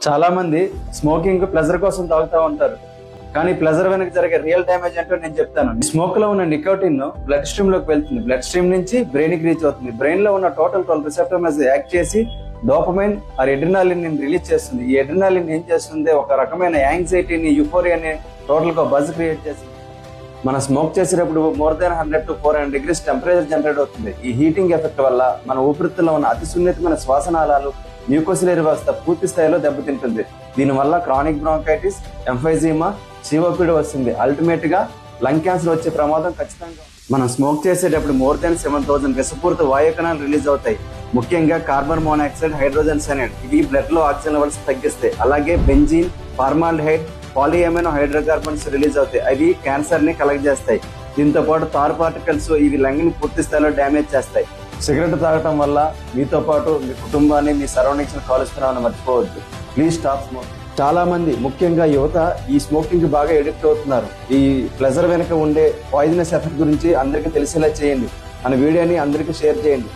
చాలా మంది smoking pleasure కోసం తాగుతూ ఉంటారు. కానీ ప్లెజర్ వెనక జరిగే రియల్ డ్యామేజ్ ఏంటో నేను చెప్తాను. స్మోక్ లో ఉన్న నికోటిన్ బ్లడ్ స్ట్రీమ్ లోకి వెళ్తుంది. బ్లడ్ స్ట్రీమ్ నుంచి బ్రెయిన్ కి రీచ్ అవుతుంది. బ్రెయిన్ లో ఉన్న టోటల్ 12 రిసెప్టర్స్ యాక్ట్ చేసి డోపమైన్ ఆర్ ఎడ్రినాలిన్ రిలీజ్ చేస్తుంది. ఈ ఎడ్రినాలిన్ ఏం చేస్తుంది, ఒక రకమైన యాంగ్జైటీని, యుఫోరియాని, టోటల్ గా బజ్ క్రియేట్ చేస్తుంది. మనం స్మోక్ చేసేటప్పుడు more than 100 to 400 degrees temperature generate అవుతుంది. ఈ హీటింగ్ ఎఫెక్ట్ వల్ల మన ఊపిరితిత్తులో ఉన్న అతి సున్నితమైన శ్వాసనాళాలు, మ్యూకోసిలరీ వ్యవస్థ పూర్తి స్థాయిలో దెబ్బతింటుంది. దీనివల్ల క్రానిక్ బ్రాంకైటిస్, ఎంఫైజీమా, సిఓపిడి వస్తుంది. అల్టిమేట్ గా లంగ్ క్యాన్సర్ వచ్చే ప్రమాదం ఖచ్చితంగా. మనం స్మోక్ చేసేటప్పుడు మోర్ దాన్ 7000 విషపూరిత వాయు కణాలు రిలీజ్ అవుతాయి. ముఖ్యంగా కార్బన్ మోనాక్సైడ్, హైడ్రోజన్ సైనైడ్. ఇవి బ్లడ్ లో ఆక్సిజన్ లెవెల్స్ తగ్గిస్తాయి. అలాగే బెంజీన్, ఫార్మాల్డిహైడ్, పాలిఎమినో హైడ్రోకార్బన్స్ రిలీజ్ అవుతాయి. అవి క్యాన్సర్ ని కలెక్ట్ చేస్తాయి. దీంతో పాటు తారు పార్టికల్స్ ఇవి లంగ్ ని పూర్తి స్థాయిలో డ్యామేజ్ చేస్తాయి. సిగరెట్ తాగటం వల్ల మీతో పాటు మీ కుటుంబాన్ని, మీ సరౌండింగ్స్ ని కాలుస్తున్నామని మర్చిపోవద్దు. Please stop smoke. చాలా మంది, ముఖ్యంగా యువత, ఈ స్మోకింగ్ కి బాగా ఎడిక్ట్ అవుతున్నారు. ఈ ప్లెజర్ వెనక ఉండే పాయిజనస్ ఎఫెక్ట్ గురించి అందరికీ తెలిసేలా చేయండి. మన వీడియోని అందరికీ షేర్ చేయండి.